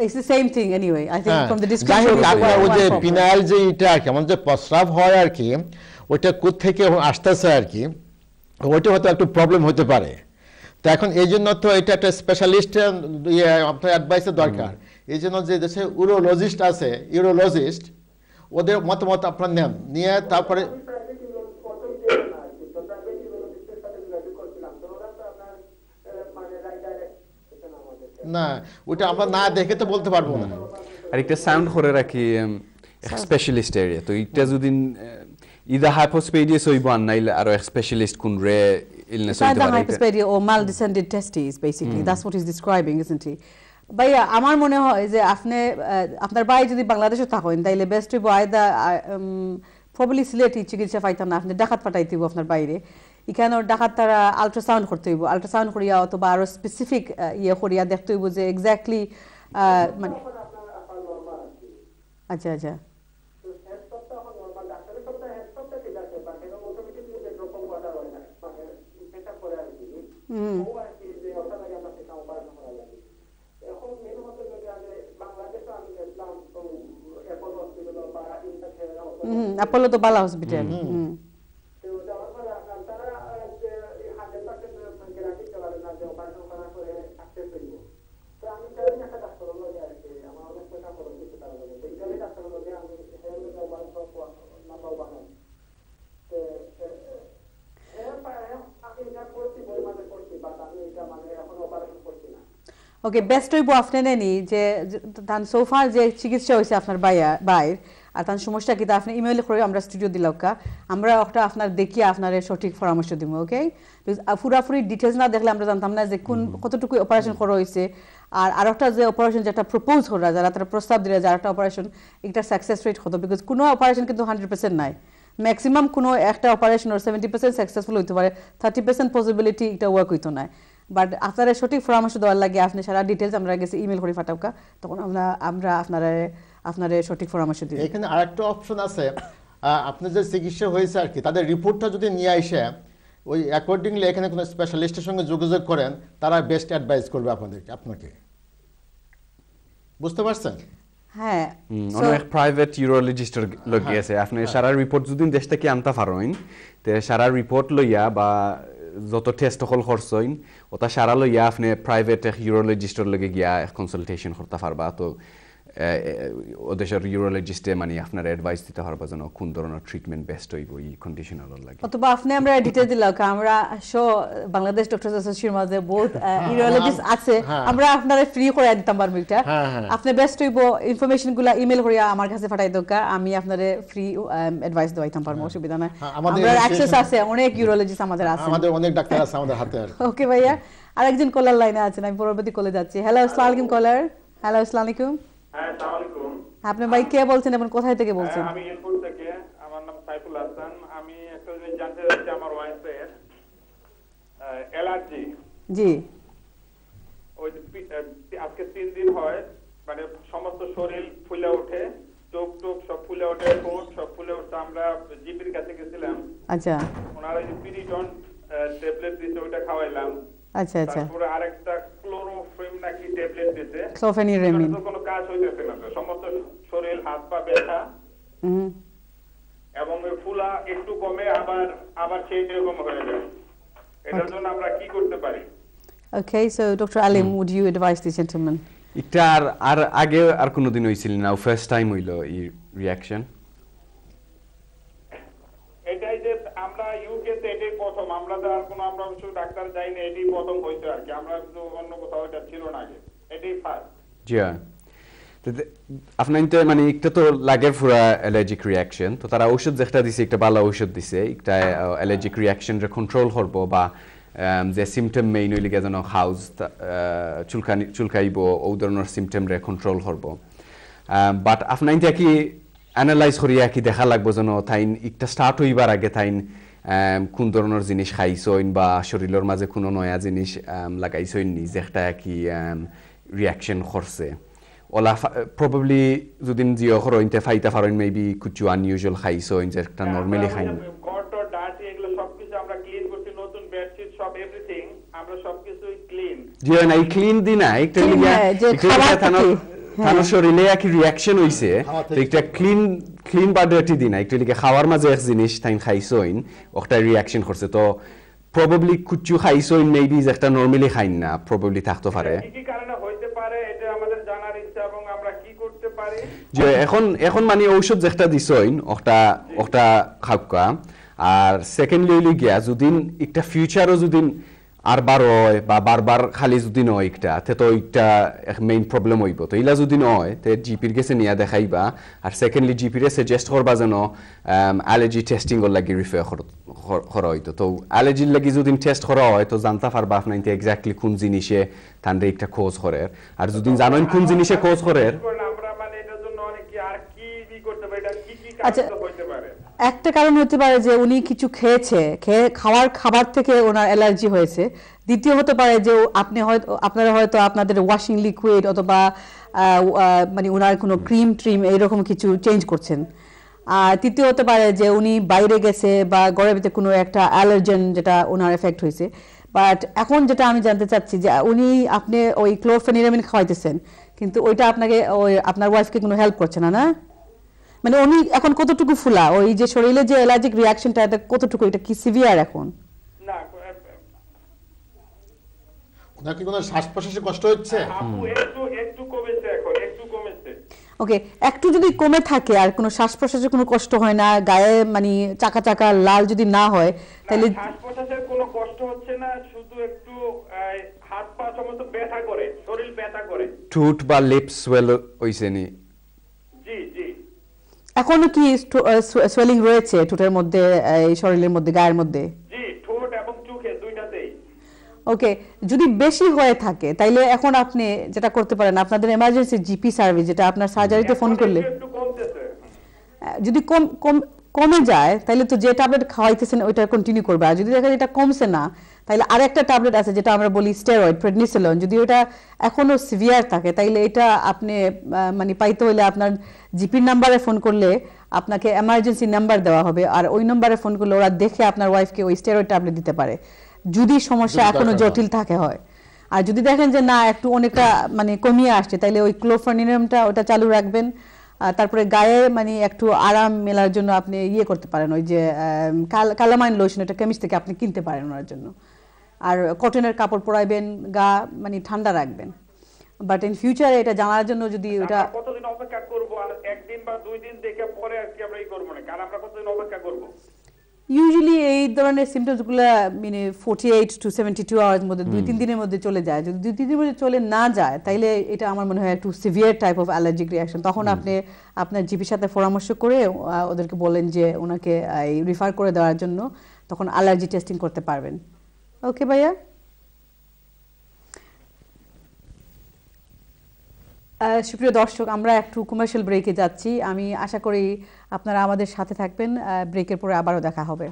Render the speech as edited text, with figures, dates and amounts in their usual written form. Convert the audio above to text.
It's the same thing anyway. I think from the description. যাই হোক আপনার ওই যে পিনাইল যে এটা কেমন যে প্রস্রাব হয় আর কি ওইটা কোথা থেকে আসতেছে আর কি ওইটা হয়তো একটু প্রবলেম হতে পারে তো এখন এই জন্য তো এটা একটা স্পেশালিস্ট আপনার অ্যাডভাইসের দরকার এই জন্য যে দেশে ইউরোলজিস্ট আছে ইউরোলজিস্ট ওদের মতামত আপনার নেন নিয়ে তারপরে না ওটা আমরা না দেখে তো বলতে পারবো না আর একটা সাউন্ড করে রাখি স্পেশালিস্ট এরিয়া তো এটা যদি either hypospadias or one nail or a specialist kun rare illness either hypospadia or mal-descended testes basically that's what he's describing isn't he ভাইয়া আমার মনে হয় যে আপনি আপনার ভাই যদি বাংলাদেশে থাকেন তাইলে বেস্ট হইব আইদা প্রবাবলি সিলেটি চিকিৎসা পাইতাম না আপনি ডাকাত পাঠাইতে হইব আপনার বাইরে এখানে ডাকাত তারা আল্ট্রাসাউন্ড করতে হইব আল্ট্রাসাউন্ড করিয়া অথবা আরো স্পেসিফিক ইয়ে করিয়া দেখতে হইব যে এক্স্যাক্টলি মানে আচ্ছা আচ্ছা Apollo to Bala Hospital. Okay, best হইব আপনি নেনি যে তান সোফার যে চিকিৎসা হইছে আপনার বাইর আর তান সমস্যা কি তা আপনি ইমেইল করে আমরা স্টুডিও দিলাকা আমরা একটা আপনার দেখিয়ে আপনার সঠিক পরামর্শ দিব ওকে পুরাপুরি ডিটেইলস না দেখলে আমরা জানতাম না যে কোন কতটুকু অপারেশন করা হইছে আর আরেকটা যে অপারেশন যেটা প্রপোজ করা যারা তারা প্রস্তাব দিলে যারা একটা অপারেশন এটা সাকসেস রেট কত বিকজ কোনো অপারেশন কিন্তু 100% নাই ম্যাক্সিমাম কোনো একটা অপারেশন 70% সাকসেসফুল হইতে পারে 30% পসিবিলিটি এটা ওয়ার্ক হইতো না বাট আপনারা সঠিক পরামর্শ দেওয়ার লাগে আপনি সারা ডিটেইলস আমরা গেছে ইমেল করে পাঠাওকা তখন আমরা আপনারা সঠিক পরামর্শ দিই এখানে আরেকটা অপশন আছে আপনি যে চিকিৎসা হয়েছে আর কি তাদের রিপোর্টটা যদি নিয়ে আসে ওই অ্যাকর্ডিংলি এখানে কোনো স্পেশালিস্টের সঙ্গে যোগাযোগ করেন তারা বেস্ট অ্যাডভাইস করবে আপনাকে বুঝতে পারছেন হ্যাঁ অনেক প্রাইভেট ইউরোলজিস্টের লগে আছে আপনি সারা রিপোর্ট যদি দেশ থেকে আনতে পারেন তে সারা রিপোর্ট লইয়া বা যত টেস্ট হল খরচইন ওটা সারা লইয়া আপনি প্রাইভেট ইউরোলজিস্টের লগে গিয়া কনসালটেশন করতে পারবা তো ওদেশের ইউরোলজিস্টে মানে আপনার অ্যাডভাইস দিতে পারবা যেন কোন ধরনের ট্রিটমেন্ট বেস্ট হইব এই কন্ডিশনাল লাগে অথবা আপনি আমরা ডিটেইলস দিলাম আমরা শো বাংলাদেশ ডক্টরস অ্যাসোসিয়েশনের মাঝে বহুত ইউরোলজিস্ট আছে আমরা আপনারে ফ্রি করে দিতাম পারবো এটা আপনি বেস্ট হইব ইনফরমেশনগুলো ইমেল করিয়া আমার কাছে পাঠাই দোকা আমি আপনারে ফ্রি অ্যাডভাইস দিতাম পারবো অসুবিধা নাই আমাদের অ্যাক্সেস আছে অনেক ইউরোলজিস্ট আমাদের আছে আমাদের অনেক ডাক্তার আছে আমাদের হাতে ওকে ভাইয়া আরেকজন কলার লাইনে আছেন আমি পরবর্তী কলে যাচ্ছি হ্যালো আসসালামু আলাইকুম কলার হ্যালো আসসালামু আলাইকুম আসসালামু আলাইকুম আপনি ভাই কে বলছেন এবং কোথা থেকে বলছেন আমি ইনপুট থেকে আমার নাম সাইফুল হাসান আমি একটা জিনিস জানতে চাচ্ছি আমার ওয়াইফের অ্যালার্জি জি ওই আজকে 3 দিন হয় মানে সমস্ত শরীর ফুলে ওঠে চোখ সব ফুলে ওঠে ঠোঁট সব ফুলে ওঠে আমরা জিপির কাছে গেছিলাম আচ্ছা ওনারা এই পিরিডন ট্যাবলেট দিতে ওটা খাওয়াইলাম আচ্ছা আচ্ছা তারপরে আরেকটা ক্লোরোফেম নাকি ট্যাবলেট দিতে ক্লোফেনিরামিন তো কোনো কাজ হইতেছে না সমস্ত শরীর হাত পা ব্যথা এবং ফুলা একটু কমে আবার সেই রকম হয়ে যায় এটার জন্য আমরা কি করতে পারি Okay, so Dr. Alim, would you advise this gentleman? এটা আর আগে আর কোনোদিন হইছিল না ফার্স্ট টাইম হইলো এই রিঅ্যাকশন এটাই যে আমরা ইউকে তে এটাই প্রথম আমরা তো আর কোনো আমরা কিছু ডাক্তার যাই না এটাই প্রথম হইছে আর কি আমরা তো অন্য কোথাও এটা ছিল না আগে এটাই ফার্স্ট জি আপনার তো মানে একটা তো লাগে পুরা অ্যালার্জিক রিঅ্যাকশন তো তারা ঔষধ যেটা দিছে একটা ভালো ঔষধ দিছে একটা অ্যালার্জিক রিঅ্যাকশন রে কন্ট্রোল করব বা যে সিমটম মেইন হইলে যেন হাউস চুলকাইব ও ধরনের সিমটম রে কন্ট্রোল করব বাট আপনার এটা কি অ্যানালাইজ করিয়া কি দেখা লাগবো যেন তাইন একটা স্টার্ট হইবার আগে তাইন কোন ধরনের জিনিস খাইছইন বা শরীরের মাঝে কোনো নয়া জিনিস লাগাইছইন নি যেটা কি রিঅ্যাকশন করছে ওলা প্রবাবলি যদি জিও করো ইনতে ফাইতা পারেন মেবি কিছু আনইউজুয়াল খাইছইন যেটা নরমালি খাইন গর্ত ডাটি এগুলো সবকিছু আমরা ক্লিন করছি নতুন বেডশিট সব এভরিথিং আমরা সবকিছু ক্লিন জি না এই ক্লিন দি না একটা Clean, লিগা হ্যাঁ, যে খাবার থেকে, থানো শরীরে কি রিঅ্যাকশন হইছে খাওয়া থেকে। একটা ক্লিন বা ডার্টি দি না একটা লিগা খাওয়ার মাঝে এক জিনিস তাই খাইছইন একটা রিঅ্যাকশন করছে তো প্রবাবলি কুচু খাইছইন মেবি যেটা নরমালি খাইন না প্রবাবলি থাকতে পারে কি কি কারণে হইতে পারে এটা আমাদের জানার ইচ্ছা এবং আমরা কি করতে পারি যে এখন মানে ঔষধ যেটা দিছইন ওটা খাওকা আর সেকেন্ডলি হইল গিয়া যদিন একটা ফিউচারও যদিন আর বার হয় বা বারবার খালি যদি নয় একটা তে তো একটা মেইন প্রবলেম হইব তো ইলা যদি নয় তে জিপির কাছে নিয়ে দেখাইবা আর সেকেন্ডলি জিপির সাজেস্ট করবা যেন অ্যালার্জি টেস্টিং এর লাগি রিফার করা হইতো তো অ্যালার্জির লাগি যদি টেস্ট করা হয় তো জানতে পারবা আপনি এক্স্যাক্টলি কোন জিনিসে তানরে একটা খোঁজ করে আর যদি জানেন কোন জিনিসে খোঁজ করে আমরা মানে এটার জন্য অনেক কি আর কি করতে পারি এটা কি কি আচ্ছা, কারণ হইতে পারে একটা কারণ হতে পারে যে উনি কিছু খাবার থেকে ওনার অ্যালার্জি হয়েছে। দ্বিতীয় হতে পারে যে আপনারা হয়তো আপনাদের ওয়াশিং লিকুইড অথবা মানে ওনার কোনো ক্রিম এইরকম কিছু চেঞ্জ করছেন। আর তৃতীয় হতে পারে যে উনি বাইরে গেছে বা ঘরের ভিতরে কোনো একটা অ্যালার্জেন যেটা ওনার এফেক্ট হয়েছে। বাট এখন যেটা আমি জানতে চাচ্ছি যে আপনি ওই ক্লোরফেনিরামিন খাওয়াইতেছেন কিন্তু ওইটা আপনার ওয়াইফকে কোনো হেল্প করছে না, না? মানে উনি এখন কতটুকু ফুলা, ওই যে শরীরে যে অ্যালার্জিক রিঅ্যাকশনটা এটা কতটুকু, এটা কি সিভিয়ার এখন? না ওনার কি কোনো শ্বাস প্রশ্বাসে কষ্ট হচ্ছে? আপু একটু কমেছে এখন একটু কমেছে ওকে, একটু যদি কমে থাকে আর কোনো শ্বাস প্রশ্বাসে কোনো কষ্ট হয় না, গায়ে মানে চাকা লাল যদি না হয় তাহলে শ্বাস প্রশ্বাসের কোনো কষ্ট হচ্ছে না, শুধু একটু হাত পা সমস্ত ব্যথা করে, শরীর ব্যথা করে। ঠোঁট বা লিপস সোয়েল হইছে নি? জি জি। এখনো কি সোয়েলিং রয়েছে ঠোঁটের মধ্যে, এই শরীরের মধ্যে, গায়ের মধ্যে? জি, ঠোঁট এবং চোখে দুইটাতেই। ওকে, যদি বেশি হয়ে থাকে তাইলে এখন আপনি যেটা করতে পারেন, আপনাদের এমার্জেন্সি জিপি সার্ভিস যেটা আপনার সার্জারিতে ফোন করলে একটু কমতেছে। যদি কমে যায় তাহলে তো যে ট্যাবলেট খাওয়াইতেছেন ওইটা কন্টিনিউ করবে। আর যদি দেখেন এটা কমছে না তাহলে আরেকটা ট্যাবলেট আছে যেটা আমরা বলি স্টেরয়েড, প্রেডনিসোলন। যদি ওটা এখনো সিভিয়ার থাকে তাইলে এটা আপনি মানে পাইতে হলে আপনার জিপির নাম্বারে ফোন করলে আপনাকে এমার্জেন্সি নাম্বার দেওয়া হবে, আর ওই নাম্বারে ফোন করলে ওরা দেখে আপনার ওয়াইফকে ওই স্টেরয়েড ট্যাবলেট দিতে পারে যদি সমস্যা এখনো জটিল থাকে হয়। আর যদি দেখেন যে না একটু অনেকটা মানে কমিয়ে আসছে তাহলে ওই ক্লোরফেনিরামটা ওটা চালু রাখবেন। তারপরে গায়ে মানে একটু আরাম মেলার জন্য আপনি করতে পারেন, ওই যে কালামাইন লোশন, এটা কেমিস্ট থেকে আপনি কিনতে পারেন ওনার জন্য। আর কটনের কাপড় পরাইবেন, গা মানে ঠান্ডা রাখবেন। বাট ইন ফিউচারে এটা জানার জন্য যদি ওটা কতদিন অপেক্ষা করব? আর একদিন বা দুই দিন দেখে পরে আর কি আমরা করব না, কারণ আমরা কতদিন অপেক্ষা করব? ইউজুয়ালি এই ধরনের সিমটমসগুলো মানে 48 to 72 আওয়ার্স মধ্যে 2-3 দিনের মধ্যে চলে যায়। যদি 2-3 দিনের মধ্যে চলে না যায় তাইলে এটা আমার মনে হয় একটু severe type of allergic reaction. তখন আপনি আপনার জিপির সাথে পরামর্শ করে ওদেরকে বলেন যে ওনাকে রিফার করে দেওয়ার জন্য, তখন অ্যালার্জি টেস্টিং করতে পারবেন। ওকে ভাইয়া? সুপ্রিয় দর্শক, আমরা একটু কমার্শিয়াল ব্রেকে যাচ্ছি। আমি আশা করি আপনারা আমাদের সাথে থাকবেন। ব্রেকের পরে আবারও দেখা হবে।